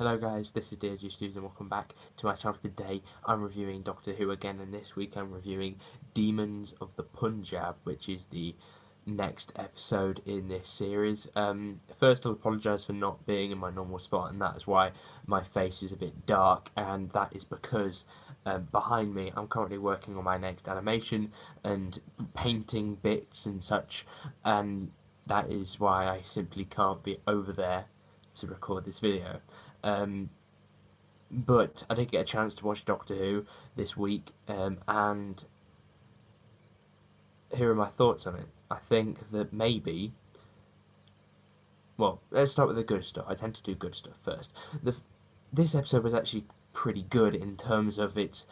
Hello guys, this is Dear Studios and welcome back to my channel. Today I'm reviewing Doctor Who again, and this week I'm reviewing Demons of the Punjab, which is the next episode in this series. First I'll apologise for not being in my normal spot, and that is why my face is a bit dark, and that is because behind me I'm currently working on my next animation and painting bits and such, and that is why I simply can't be over there to record this video. Um, but I did get a chance to watch Doctor Who this week, and here are my thoughts on it. I think that maybe, well, let's start with the good stuff. I tend to do good stuff first. This episode was actually pretty good in terms of its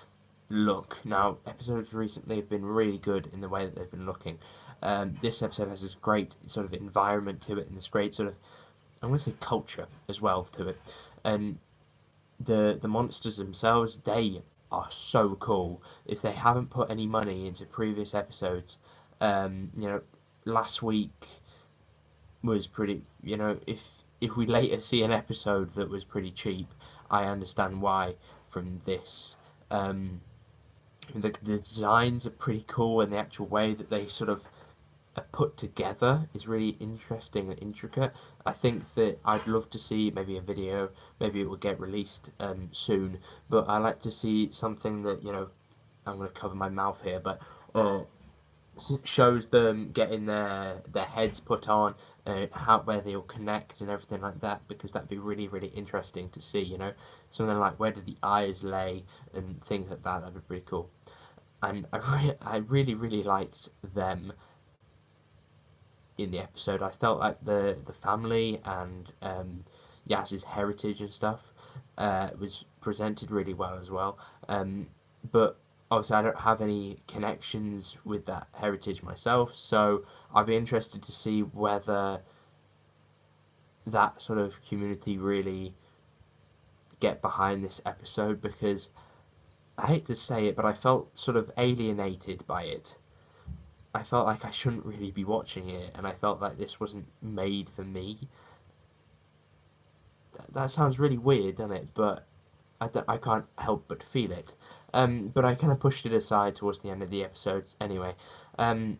look. Now, episodes recently have been really good in the way that they've been looking. This episode has this great sort of environment to it, and this great sort of, I'm going to say, culture as well to it. And the monsters themselves, they are so cool. If they haven't put any money into previous episodes, you know, last week was pretty. You know, if we later see an episode that was pretty cheap, I understand why. From this, the designs are pretty cool, and the actual way that they sort of put together is really interesting and intricate. I think that I'd love to see maybe a video, maybe it will get released soon, but I like to see something that, you know, I'm going to cover my mouth here, but shows them getting their heads put on, how where they'll connect and everything like that, because that'd be really interesting to see, you know, something like where do the eyes lay and things like that. That'd be pretty cool. And I really liked them in the episode. I felt like the family and Yaz's heritage and stuff was presented really well as well. But obviously, I don't have any connections with that heritage myself, so I'd be interested to see whether that sort of community really get behind this episode, because I hate to say it, but I felt sort of alienated by it. I felt like I shouldn't really be watching it, and I felt like this wasn't made for me. That sounds really weird, doesn't it? But I can't help but feel it. But I kind of pushed it aside towards the end of the episode anyway. Um,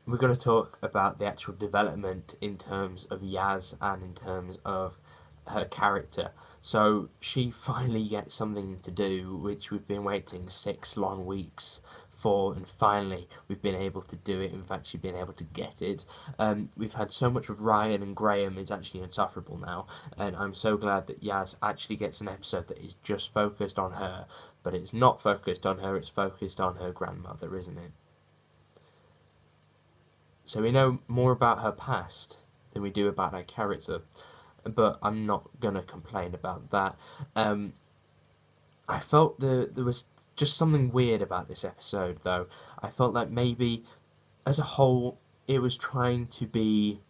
we're going to talk about the actual development in terms of Yaz and in terms of her character. So she finally gets something to do, which we've been waiting 6 long weeks for, and finally we've been able to do it. We've actually been able to get it. We've had so much with Ryan and Graham, it's actually insufferable now, and I'm so glad that Yaz actually gets an episode that is just focused on her, but it's not focused on her, it's focused on her grandmother, isn't it? So we know more about her past than we do about her character, but I'm not gonna complain about that. Um, I felt there was just something weird about this episode, though. I felt like maybe, as a whole, it was trying to be,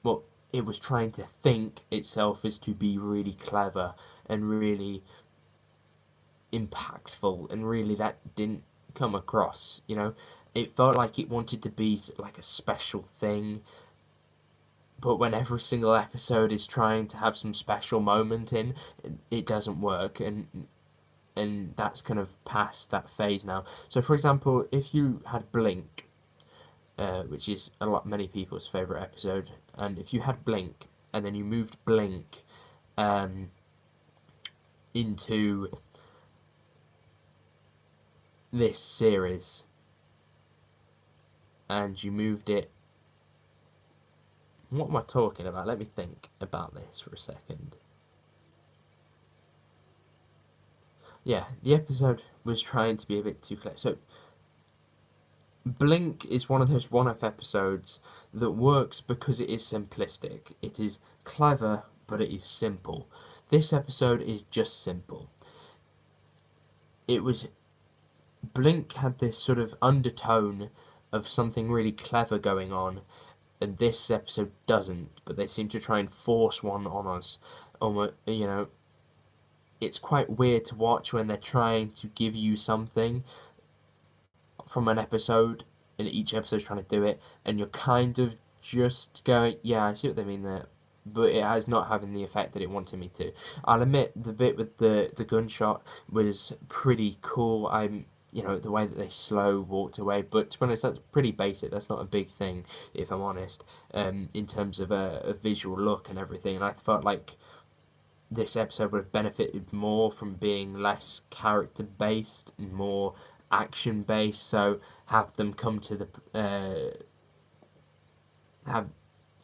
well, it was trying to think itself as to be really clever and really impactful, and really that didn't come across, you know? It felt like it wanted to be like a special thing, but when every single episode is trying to have some special moment in, it doesn't work, and that's kind of past that phase now. So, for example, if you had Blink, which is many people's favorite episode, and if you had Blink and then you moved Blink um, into this series, and you moved it, what am I talking about? Let me think about this for a second. Yeah, the episode was trying to be a bit too clear. So, Blink is one of those one-off episodes that works because it is simplistic. It is clever, but it is simple. This episode is just simple. It was Blink had this sort of undertone of something really clever going on, and this episode doesn't. But they seem to try and force one on us. Almost, you know, it's quite weird to watch when they're trying to give you something from an episode, and each episode's trying to do it, and you're kind of just going, yeah, I see what they mean there. but it has not having the effect that it wanted me to. I'll admit the bit with the gunshot was pretty cool. The way that they slow walked away, but to be honest, that's pretty basic. That's not a big thing, if I'm honest, in terms of a visual look and everything. And I felt like this episode would have benefited more from being less character based and more action based. So have them come to the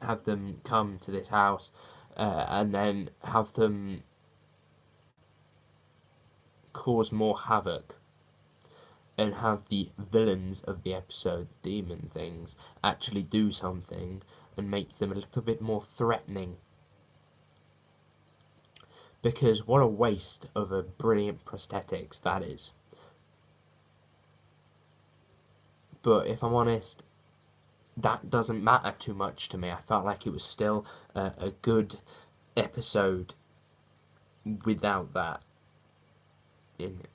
have them come to this house, and then have them cause more havoc, and have the villains of the episode, demon things, actually do something and make them a little bit more threatening. Because what a waste of a brilliant prosthetics that is. But if I'm honest, that doesn't matter too much to me. I felt like it was still a good episode without that in it.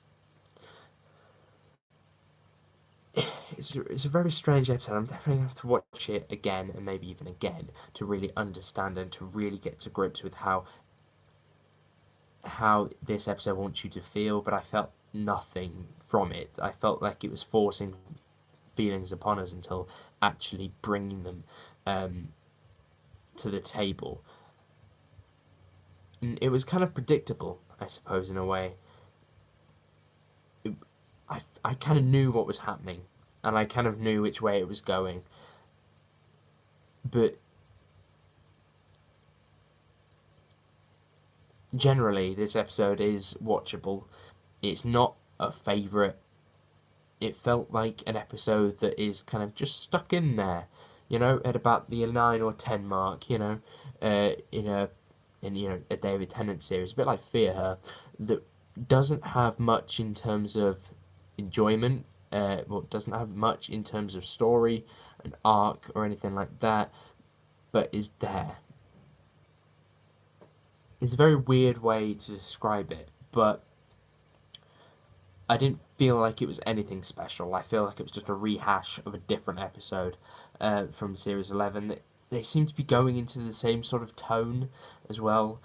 It's a very strange episode. I'm definitely going to have to watch it again and maybe even again to really understand and to really get to grips with how this episode wants you to feel, but I felt nothing from it. I felt like it was forcing feelings upon us until actually bringing them to the table. And it was kind of predictable, I suppose, in a way. I kind of knew what was happening, and I kind of knew which way it was going. But generally, this episode is watchable. It's not a favourite. It felt like an episode that is kind of just stuck in there, at about the 9 or 10 mark, in a David Tennant series, a bit like Fear Her, that doesn't have much in terms of enjoyment, doesn't have much in terms of story and arc or anything like that, but is there. It's a very weird way to describe it, but I didn't feel like it was anything special. I feel like it was just a rehash of a different episode from Series 11. They seem to be going into the same sort of tone as well.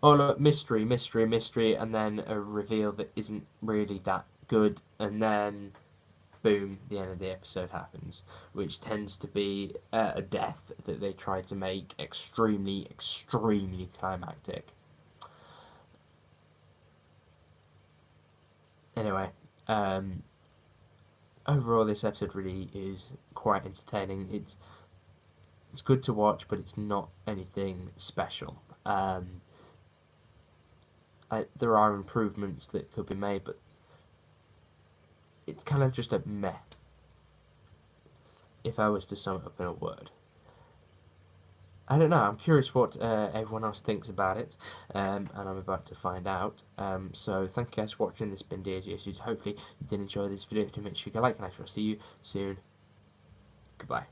Oh, look, mystery, mystery, mystery, and then a reveal that isn't really that good, and then boom, the end of the episode happens, which tends to be a death that they try to make extremely, extremely climactic. Anyway, overall, this episode really is quite entertaining. It's good to watch, but it's not anything special. There are improvements that could be made, but it's kind of just a meh, if I was to sum it up in a word. I don't know, I'm curious what everyone else thinks about it, and I'm about to find out. So thank you guys for watching this been DAG. Hopefully you did enjoy this video. Do make sure you like, and I shall see you soon. Goodbye.